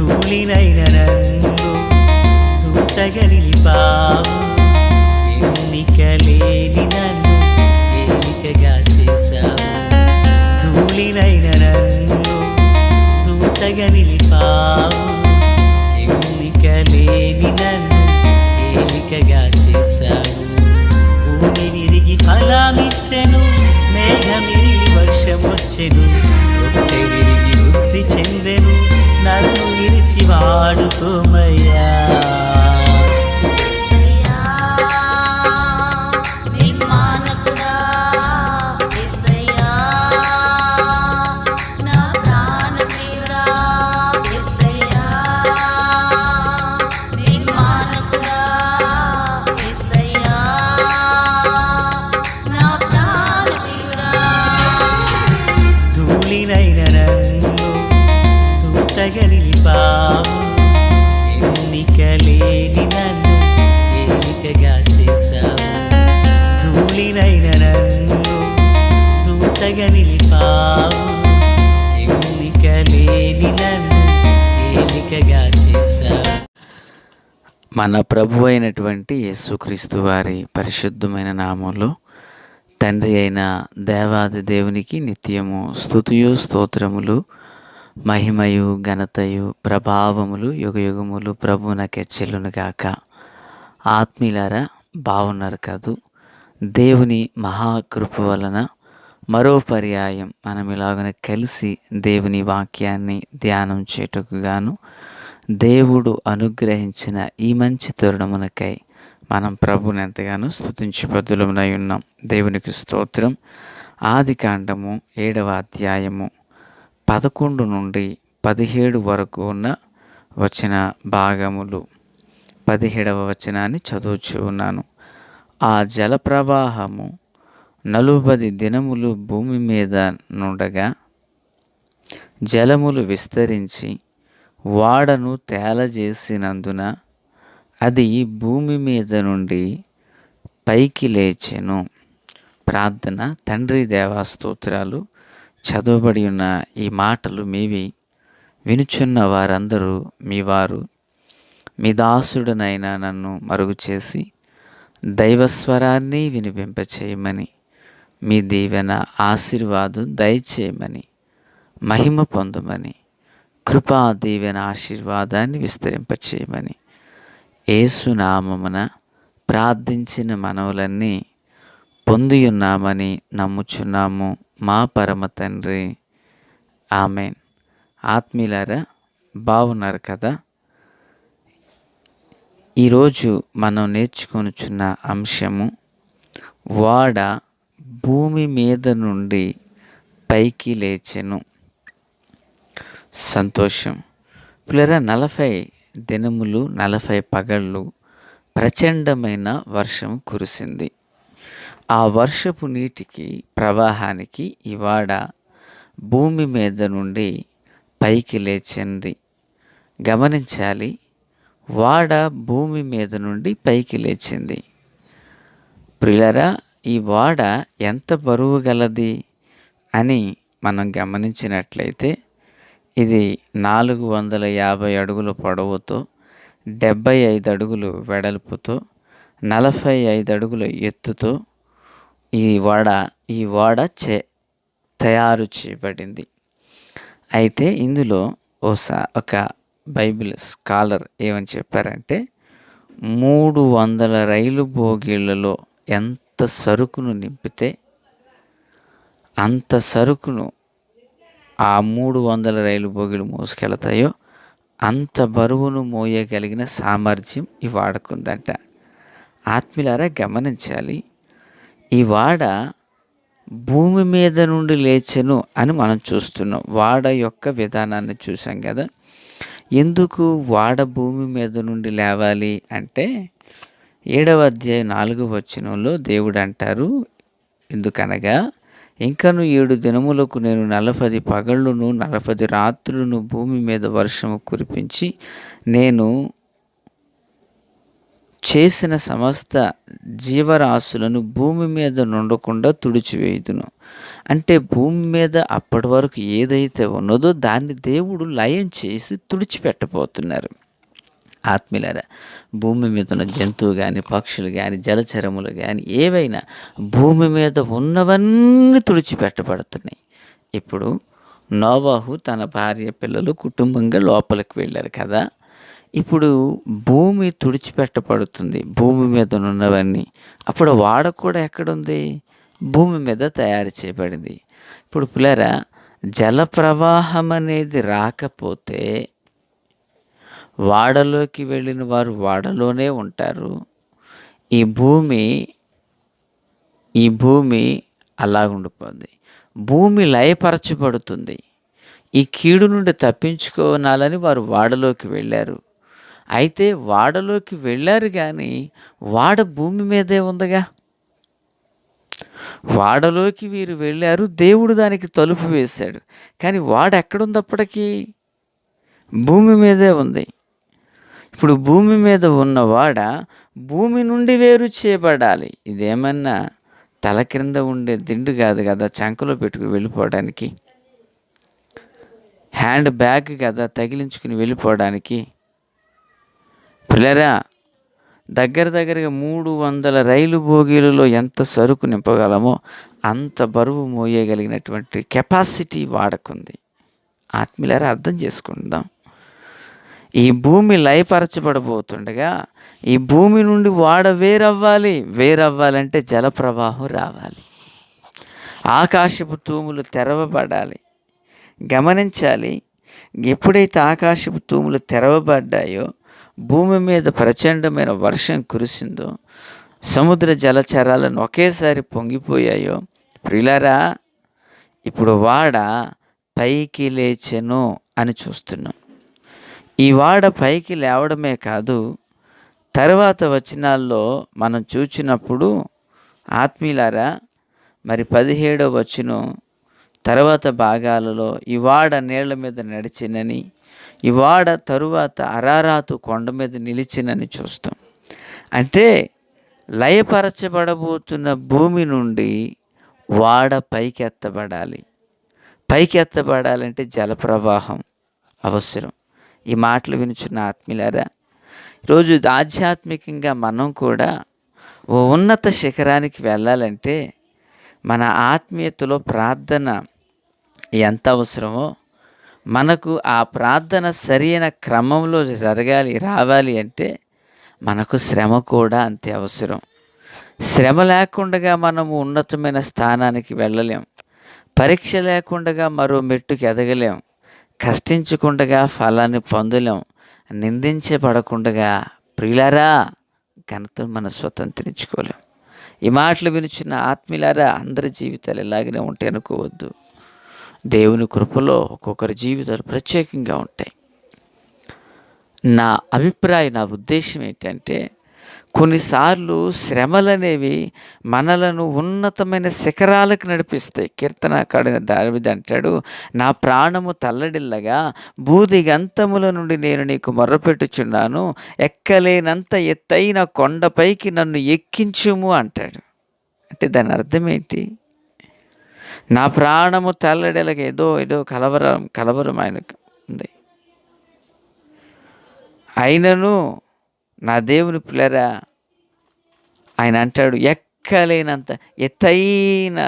ధూళినైన నన్ను దూతగా నిలిపావు, ఎన్నిక లేని నన్ను ఏలికగా చేశావు. ధూళినైన నన్ను దూతగా నిలిపావు, ఎన్నిక లేని నన్ను ఏలికగా చేశావు. భూమి విరిగి ఫలమిచ్చెను, మేఘమిరిగి వర్షమొచ్చెను, రొట్టె విరిగి వృద్ధి చెందెను, నన్ను విరిచి వాడుకోమయ్యా. ధూళినైన నన్ను దూతగా నిలిపావు, ఎన్నిక లేని నన్ను ఏలికగా చేశావు. ధూళినైన నన్ను దూతగా నిలిపావు, ఎన్నిక లేని నన్ను ఏలికగా చేశావు. మన ప్రభు అయినటువంటి యేసుక్రీస్తు వారి పరిశుద్ధమైన నామంలో తండ్రి అయిన దేవాది దేవునికి నిత్యము స్తుతియు స్తోత్రములు, మహిమయు ఘనతయు ప్రభావములు యుగయుగములు ప్రభువునకే చెల్లునుగాక. ఆత్మీయులారా, బాగున్నారు కాదు? దేవుని మహాకృప వలన మరో పర్యాయం మనం ఇలాగనే కలిసి దేవుని వాక్యాన్ని ధ్యానం చేయుటకు గాను దేవుడు అనుగ్రహించిన ఈ మంచి తరుణమునకై మనం ప్రభుని ఎంతగానో స్తుతించి బద్దులమునై ఉన్నాం. దేవునికి స్తోత్రం. ఆదికాండము 7వ అధ్యాయము 11 నుండి 17 వరకు ఉన్న వచన భాగములు. 17వ వచనాన్ని చదువుచూ ఉన్నాను. ఆ జల ప్రవాహము 40 దినములు భూమి మీద నుండగా జలములు విస్తరించి వాడను తేలజేసినందున అది భూమి మీద నుండి పైకి లేచెను. ప్రార్థన. తండ్రి దేవా స్తోత్రాలు. చదవబడి ఉన్న ఈ మాటలు మీవి. వినుచున్న వారందరూ మీ వారు. మీ దాసుడనైనా నన్ను మరుగు చేసి దైవస్వరాన్ని వినిపింపచేయమని, మీ దీవెన ఆశీర్వాదం దయచేయమని, మహిమ పొందమని, కృపా దీవెన ఆశీర్వాదాన్ని విస్తరింపచేయమని యేసునామమున ప్రార్థించిన మనవులన్నీ పొందియున్నామని నమ్ముచున్నాము మా పరమ తండ్రి. ఆమెన్. ఆత్మీయులారా, బాగున్నారు కదా? ఈరోజు మనం నేర్చుకొనుచున్న అంశము వాడ భూమి మీద నుండి పైకి లేచెను. సంతోషం. పిల్లరా, 40 దినములు 40 పగళ్ళు ప్రచండమైన వర్షం కురిసింది. ఆ వర్షపు నీటికి ప్రవాహానికి ఈ వాడ భూమి మీద నుండి పైకి లేచింది. గమనించాలి, వాడ భూమి మీద నుండి పైకి లేచింది. ప్రియులారా, ఈ వాడ ఎంత బరువు గలది అని మనం గమనించినట్లయితే ఇది 450 అడుగుల పొడవుతో, 75 అడుగులు వెడల్పుతో, 45 అడుగుల ఎత్తుతో ఈ వాడ తయారు చేయబడింది. అయితే ఇందులో ఒక బైబిల్ స్కాలర్ ఏమని చెప్పారంటే 300 రైలు బోగీలలో ఎంత సరుకును నింపితే అంత సరుకును ఆ 300 రైలు బోగీలు మోసుకెళ్తాయో అంత బరువును మోయగలిగిన సామర్థ్యం ఈ వాడకుందంట. ఆత్మీయులారా, గమనించాలి, ఈ వాడ భూమి మీద నుండి లేచెను అని మనం చూస్తున్నాం. వాడ యొక్క విధానాన్ని చూసాం కదా. ఎందుకు వాడ భూమి మీద నుండి లేవాలి అంటే 7వ అధ్యాయం 4వ వచనంలో దేవుడు అంటారు, ఎందుకనగా ఇంకను 7 దినములకు నేను 40 పగళ్ళును 40 రాత్రులను భూమి మీద వర్షము కురిపించి నేను చేసిన సమస్త జీవరాశులను భూమి మీద నుండకుండా తుడిచివేయుదును. అంటే భూమి మీద అప్పటి వరకు ఏదైతే ఉన్నదో దాన్ని దేవుడు లయం చేసి తుడిచిపెట్టబోతున్నారు. ఆత్మీయులారా, భూమి మీద ఉన్న జంతువు కానీ, పక్షులు కానీ, జలచరములు కానీ ఏవైనా భూమి మీద ఉన్నవన్నీ తుడిచిపెట్టబడుతున్నాయి. ఇప్పుడు నోవాహు తన భార్య పిల్లలు కుటుంబంగా లోపలికి వెళ్ళారు కదా. ఇప్పుడు భూమి తుడిచిపెట్టబడుతుంది, భూమి మీద ఉన్నవన్నీ. అప్పుడు వాడ కూడా ఎక్కడుంది? భూమి మీద తయారు చేయబడింది. ఇప్పుడు పిల్లరా, జల ప్రవాహం అనేది రాకపోతే వాడలోకి వెళ్ళిన వారు వాడలోనే ఉంటారు. ఈ భూమి అలాగుండిపోద్ది. భూమి లయపరచబడుతుంది. ఈ కీడు నుండి తప్పించుకోవాలని వారు వాడలోకి వెళ్ళారు. అయితే వాడలోకి వెళ్ళారు కానీ వాడ భూమి మీదే ఉందిగా. వాడలోకి వీరు వెళ్ళారు, దేవుడు దానికి తలుపు వేశాడు. కానీ వాడ ఎక్కడుంది? అప్పటికి భూమి మీదే ఉంది. ఇప్పుడు భూమి మీద ఉన్న వాడ భూమి నుండి వేరు చేయబడాలి. ఇదేమన్నా తల క్రింద ఉండే దిండు కాదు కదా, చంకలో పెట్టుకుని వెళ్ళిపోవడానికి. హ్యాండ్ బ్యాగ్ కదా తగిలించుకుని వెళ్ళిపోవడానికి. పిల్లరా, దగ్గరగా 300 రైలు బోగీలలో ఎంత సరుకు నింపగలమో అంత బరువు మోయగలిగినటువంటి కెపాసిటీ వాడకుంది. ఆత్మీయులారా, అర్థం చేసుకుందాం. ఈ భూమి లయపరచబడబోతుండగా ఈ భూమి నుండి వాడ వేరవ్వాలంటే జల ప్రవాహం రావాలి. ఆకాశపు తూములు తెరవబడాలి. గమనించాలి, ఎప్పుడైతే ఆకాశపు తూములు తెరవబడ్డాయో, భూమి మీద ప్రచండమైన వర్షం కురిసిందో, సముద్ర జలచరాలను ఒకేసారి పొంగిపోయాయో, ప్రియులారా, ఇప్పుడు వాడ పైకి లేచెను అని చూస్తున్నాం. ఈ వాడ పైకి లేవడమే కాదు, తర్వాత వచనాల్లో మనం చూచినప్పుడు ఆత్మీయులారా, మరి 17వ వచనం తర్వాత భాగాలలో ఈ వాడ నీళ్ల మీద నడిచినని, ఈ వాడ తరువాత అరారాతు కొండ మీద నిలిచినని చూస్తాం. అంటే లయపరచబడబోతున్న భూమి నుండి వాడ పైకెత్తబడాలంటే జలప్రవాహం అవసరం. ఈ మాటలు వినుచున్న ఆత్మీయులారా, ఈరోజు ఆధ్యాత్మికంగా మనం కూడా ఓ ఉన్నత శిఖరానికి వెళ్ళాలంటే మన ఆత్మీయతలో ప్రార్థన ఎంత అవసరమో, మనకు ఆ ప్రార్థన సరైన క్రమంలో రావాలి అంటే మనకు శ్రమ కూడా అంతే అవసరం. శ్రమ లేకుండా మనము ఉన్నతమైన స్థానానికి వెళ్ళలేం. పరీక్ష లేకుండా మరో మెట్టుకు ఎదగలేం. కష్టించకుండా ఫలాన్ని పొందలేం. నిందించబడకుండా ప్రియులారా ఘనతను మనం స్వతంత్రించుకోలేం. ఈ మాటలు వినుచున్న ఆత్మీయులారా, అందరి జీవితాలు ఇలాగనే ఉంటాయి అనుకోవద్దు. దేవుని కృపలో ఒక్కొక్కరి జీవితాలు ప్రత్యేకంగా ఉంటాయి. నా ఉద్దేశం ఏంటంటే, కొన్నిసార్లు శ్రమలనేవి మనలను ఉన్నతమైన శిఖరాలకు నడిపిస్తాయి. కీర్తనకారుడైన దావీదు అంటాడు, నా ప్రాణము తల్లడిల్లగా భూదిగంతముల నుండి నేను నీకు మొర్రపెట్టుచున్నాను, ఎక్కలేనంత ఎత్తైన కొండపైకి నన్ను ఎక్కించుము అంటాడు. అంటే దాని అర్థం ఏంటి? నా ప్రాణము తల్లడిల్లగా ఏదో కలవరం ఆయనకు ఉంది. అయినను నా దేవుని పిల్లరా, ఆయన అంటాడు, ఎక్కలేనంత ఎత్తైన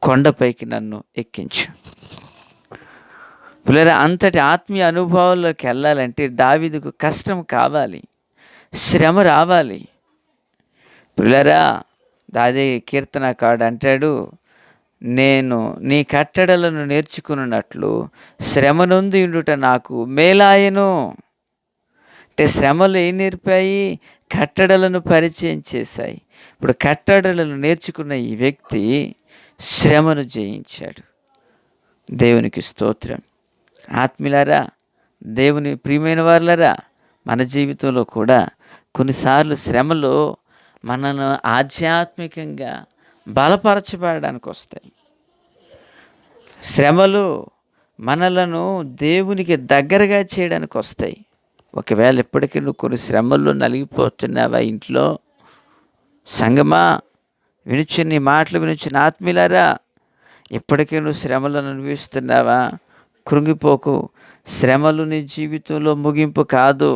కొండపైకి నన్ను ఎక్కించు. పిల్లరా, అంతటి ఆత్మీయ అనుభవాల్లోకి వెళ్ళాలంటే దావీదుకు కష్టం కావాలి, శ్రమ రావాలి. పిల్లరా, అదే కీర్తనకారుడు అంటాడు, నేను నీ కట్టడలను నేర్చుకున్నట్లు శ్రమ నొంది ఉండుట నాకు మేలాయను. అంటే శ్రమలు ఏం నేర్పాయి? కట్టడలను పరిచయం చేశాయి. ఇప్పుడు కట్టడలను నేర్చుకున్న ఈ వ్యక్తి శ్రమను జయించాడు. దేవునికి స్తోత్రం. ఆత్మీయులారా, దేవుని ప్రియమైన వారులారా, మన జీవితంలో కూడా కొన్నిసార్లు శ్రమలు మనను ఆధ్యాత్మికంగా బలపరచబడడానికి వస్తాయి. శ్రమలు మనలను దేవునికి దగ్గరగా చేయడానికి వస్తాయి. ఒకవేళ ఇప్పటికీ నువ్వు కొన్ని శ్రమల్లో నలిగిపోతున్నావా ఇంట్లో, సంగమా వినుచున్న ఈ మాటలు వినుచున్న ఆత్మీయులారా, ఇప్పటికీ నువ్వు శ్రమలను అనుభవిస్తున్నావా? కృంగిపోకు. శ్రమలు నీ జీవితంలో ముగింపు కాదు.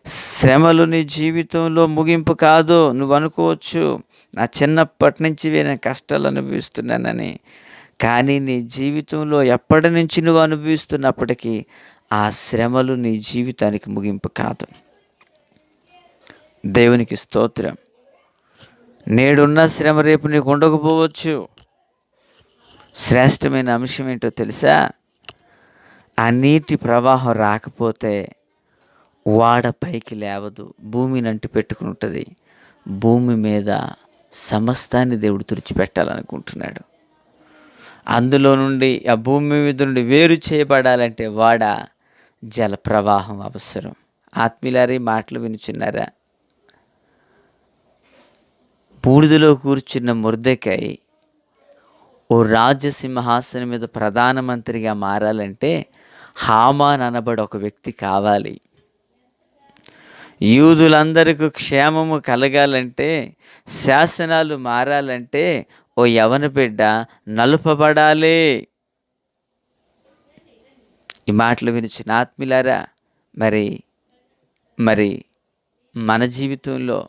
శ్రమలు నీ జీవితంలో ముగింపు కాదు. నువ్వు అనుకోవచ్చు, నా చిన్నప్పటి నుంచి నేను కష్టాలు అనుభవిస్తున్నానని. కానీ నీ జీవితంలో ఎప్పటి నుంచి నువ్వు అనుభవిస్తున్నప్పటికీ ఆ శ్రమలు నీ జీవితానికి ముగింపు కాదు. దేవునికి స్తోత్రం. నేడున్న శ్రమ రేపు నీకు ఉండకపోవచ్చు. శ్రేష్టమైన అంశం ఏంటో తెలుసా? ఆ నీటి ప్రవాహం రాకపోతే వాడ పైకి లేవదు, భూమిని అంటి పెట్టుకుని ఉంటుంది. భూమి మీద సమస్తాన్ని దేవుడు తుడిచిపెట్టాలనుకుంటున్నాడు. అందులో నుండి, ఆ భూమి మీద నుండి వేరు చేయబడాలంటే వాడ జల ప్రవాహం అవసరం. ఆత్మీయులారా, మాటలు వినుచున్నారా? బూడిదలో కూర్చున్న మొర్దెకై ఓ రాజసింహాసనం మీద ప్రధానమంత్రిగా మారాలంటే హామాన్ అనబడి ఒక వ్యక్తి కావాలి. యూదులందరికీ క్షేమము కలగాలంటే, శాసనాలు మారాలంటే ఓ యవన బిడ్డ నలుపబడాలి. ఈ మాటలు వినిచిన ఆత్మీయులారా, మరి మన జీవితంలో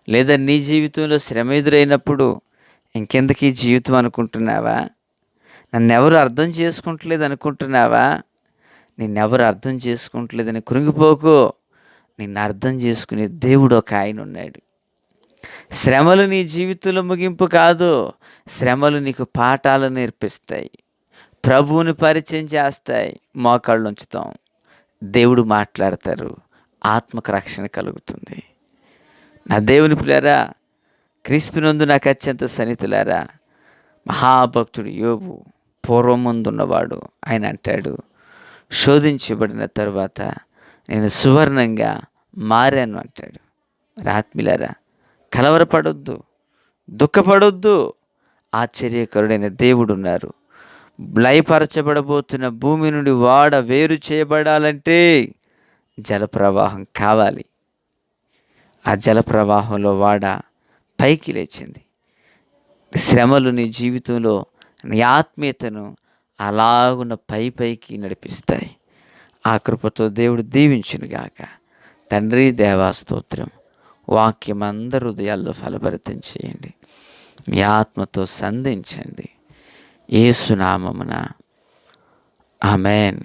లేదా నీ జీవితంలో శ్రమ ఎదురైనప్పుడు ఇంకెందుకు ఈ జీవితం అనుకుంటున్నావా? నన్నెవరు అర్థం చేసుకుంటలేదు అనుకుంటున్నావా? నిన్నెవరు అర్థం చేసుకుంటలేదని కృంగిపోకు. నిన్ను అర్థం చేసుకునే దేవుడు ఒక ఆయన ఉన్నాడు. శ్రమలు నీ జీవితంలో ముగింపు కాదు. శ్రమలు నీకు పాఠాలు నేర్పిస్తాయి, ప్రభువుని పరిచయం చేస్తాయి. మోకాళ్ళు ఉంచుతాం, దేవుడు మాట్లాడతారు, ఆత్మకు రక్షణ కలుగుతుంది. నా దేవుని పిల్లారా, క్రీస్తునందు నాకు అత్యంత సన్నిహితులారా, మహాభక్తుడు యోబు పూర్వం ముందున్నవాడు. ఆయన అంటాడు, శోధించబడిన తరువాత నేను సువర్ణంగా మారాను అంటాడు. ఆత్మీయులారా, కలవరపడొద్దు, దుఃఖపడొద్దు. ఆశ్చర్యకరుడైన దేవుడు ఉన్నారు. లయపరచబడబోతున్న భూమి నుండి వాడ వేరు చేయబడాలంటే జలప్రవాహం కావాలి. ఆ జలప్రవాహంలో వాడ పైకి లేచింది. శ్రమలు నీ జీవితంలో నీ ఆత్మీయతను అలాగున్న పైకి నడిపిస్తాయి. ఆ కృపతో దేవుడు దీవించునుగాక. తండ్రి, దేవా స్తోత్రం. వాక్యం అందరి హృదయాల్లో ఫలభరితం చేయండి. మీ ఆత్మతో సంధించండి. యేసు నామమున ఆమేన్.